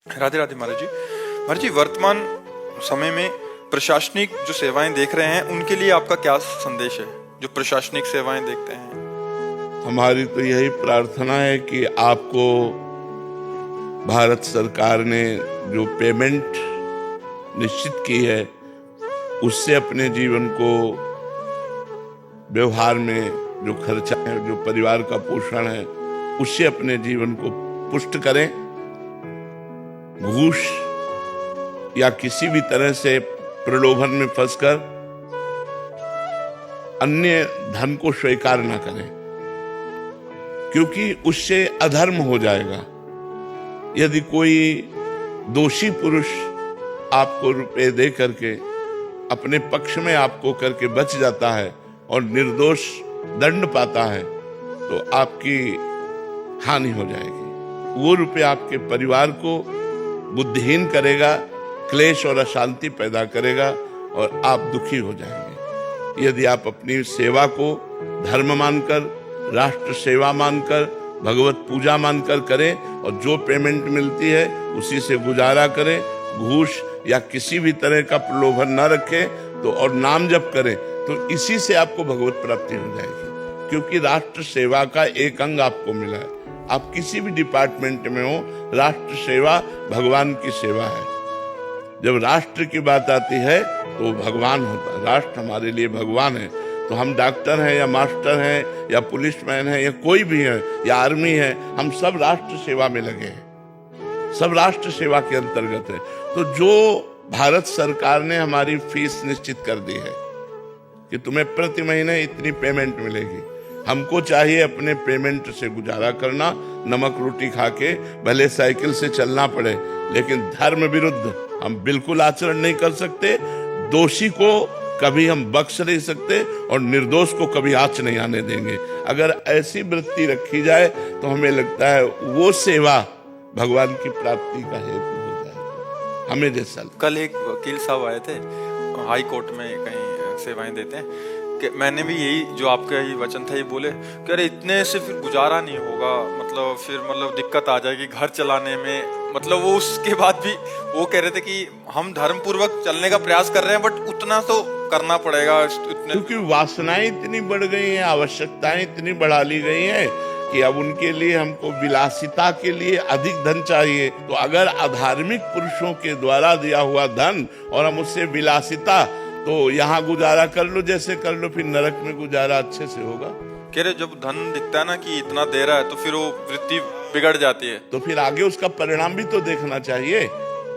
राधे राधे महाराज जी। महाराज जी, वर्तमान समय में प्रशासनिक जो सेवाएं देख रहे हैं उनके लिए आपका क्या संदेश है, जो प्रशासनिक सेवाएं देखते हैं? हमारी तो यही प्रार्थना है कि आपको भारत सरकार ने जो पेमेंट निश्चित की है उससे अपने जीवन को, व्यवहार में जो खर्चा है, जो परिवार का पोषण है, उससे अपने जीवन को पुष्ट करें। घूस या किसी भी तरह से प्रलोभन में फंसकर अन्य धन को स्वीकार न करें, क्योंकि उससे अधर्म हो जाएगा। यदि कोई दोषी पुरुष आपको रुपए दे करके अपने पक्ष में आपको करके बच जाता है और निर्दोष दंड पाता है, तो आपकी हानि हो जाएगी। वो रुपए आपके परिवार को बुद्धिहीन करेगा, क्लेश और अशांति पैदा करेगा और आप दुखी हो जाएंगे। यदि आप अपनी सेवा को धर्म मानकर, राष्ट्र सेवा मानकर, भगवत पूजा मानकर करें और जो पेमेंट मिलती है उसी से गुजारा करें, घूस या किसी भी तरह का प्रलोभन न रखें तो और नाम जप करें, तो इसी से आपको भगवत प्राप्ति हो जाएगी। क्योंकि राष्ट्र सेवा का एक अंग आपको मिला है। आप किसी भी डिपार्टमेंट में हो, राष्ट्र सेवा भगवान की सेवा है। जब राष्ट्र की बात आती है तो भगवान होता है। राष्ट्र हमारे लिए भगवान है। तो हम डॉक्टर हैं या मास्टर हैं या पुलिसमैन हैं या कोई भी है या आर्मी है, हम सब राष्ट्र सेवा में लगे हैं, सब राष्ट्र सेवा के अंतर्गत है। तो जो भारत सरकार ने हमारी फीस निश्चित कर दी है कि तुम्हें प्रति महीने इतनी पेमेंट मिलेगी, हमको चाहिए अपने पेमेंट से गुजारा करना, नमक रोटी खा के, भले साइकिल से चलना पड़े, लेकिन धर्म विरुद्ध हम बिल्कुल आचरण नहीं कर सकते। दोषी को कभी हम बख्श नहीं सकते और निर्दोष को कभी आँच नहीं आने देंगे। अगर ऐसी वृत्ति रखी जाए तो हमें लगता है वो सेवा भगवान की प्राप्ति का हेतु हो जाएगी। हमें जैसा कल एक वकील साहब आए थे, हाई कोर्ट में कहीं सेवाएं देते हैं, कि मैंने भी यही जो आपका ये वचन था ये बोले कि अरे इतने से फिर गुजारा नहीं होगा, मतलब दिक्कत आ जाएगी घर चलाने में। मतलब वो उसके बाद भी वो कह रहे थे कि हम धर्म पूर्वक चलने का प्रयास कर रहे हैं, बट उतना तो करना पड़ेगा इतने। क्योंकि वासनाएं इतनी बढ़ गई हैं, आवश्यकताएं इतनी बढ़ा ली गई हैं कि अब उनके लिए हमको विलासिता के लिए अधिक धन चाहिए। तो अगर अधार्मिक पुरुषों के द्वारा दिया हुआ धन और हम उससे विलासिता, तो यहाँ गुजारा कर लो जैसे कर लो, फिर नरक में गुजारा अच्छे से होगा। कह रहे जब धन दिखता है ना कि इतना दे रहा है तो फिर वो वृत्ति बिगड़ जाती है। तो फिर आगे उसका परिणाम भी तो देखना चाहिए।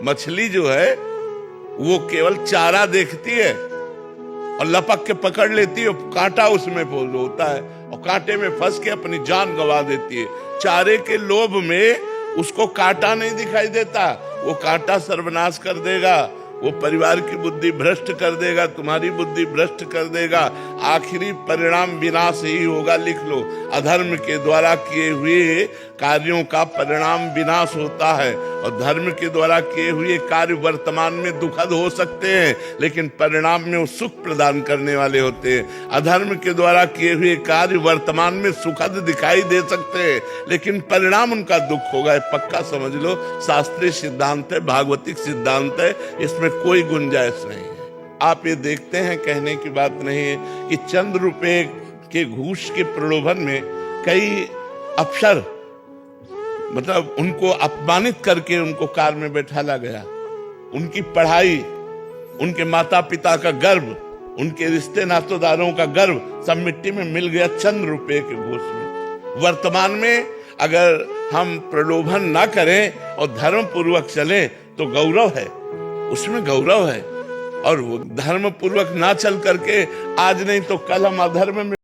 मछली जो है वो केवल चारा देखती है और लपक के पकड़ लेती है, कांटा उसमें होता है और कांटे में फंस के अपनी जान गंवा देती है। चारे के लोभ में उसको कांटा नहीं दिखाई देता, वो कांटा सर्वनाश कर देगा, वो परिवार की बुद्धि भ्रष्ट कर देगा, तुम्हारी बुद्धि भ्रष्ट कर देगा। आखिरी परिणाम विनाश ही होगा। लिख लो, अधर्म के द्वारा किए हुए कार्यों का परिणाम विनाश होता है और धर्म के द्वारा किए हुए कार्य वर्तमान में दुखद हो सकते हैं, लेकिन परिणाम में वो सुख प्रदान करने वाले होते हैं। अधर्म के द्वारा किए हुए कार्य वर्तमान में सुखद दिखाई दे सकते हैं, लेकिन परिणाम उनका दुख होगा। पक्का समझ लो, शास्त्रीय सिद्धांत है, भागवतिक सिद्धांत है, इसमें कोई गुंजाइश नहीं है। आप ये देखते हैं, कहने की बात नहीं है कि चंद रुपए के घूस के प्रलोभन में कई अफसर, मतलब उनको अपमानित करके उनको कार में बैठाला गया। उनकी पढ़ाई, उनके माता पिता का गर्व, उनके रिश्ते नातेदारों का गर्व सब मिट्टी में मिल गया चंद रुपए के घूस में। वर्तमान में अगर हम प्रलोभन ना करें और धर्म पूर्वक चलें तो गौरव है, उसमें गौरव है। और वो धर्म पूर्वक ना चल करके आज नहीं तो कल हम अधर्म में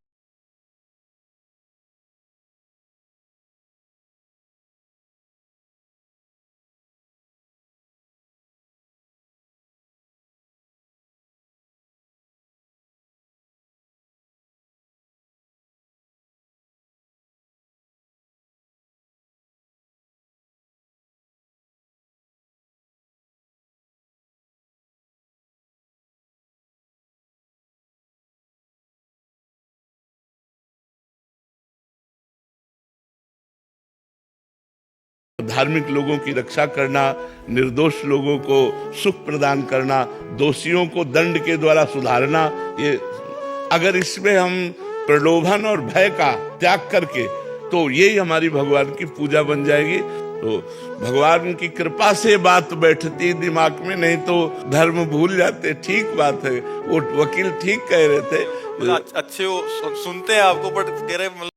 धार्मिक लोगों की रक्षा करना, निर्दोष लोगों को सुख प्रदान करना, दोषियों को दंड के द्वारा सुधारना, ये अगर इसमें हम प्रलोभन और भय का त्याग करके, तो यही हमारी भगवान की पूजा बन जाएगी। तो भगवान की कृपा से बात बैठती दिमाग में, नहीं तो धर्म भूल जाते। ठीक बात है, वो वकील ठीक कह रहे थे। अच्छे वो सुनते हैं आपको, बट कह रहे मतलब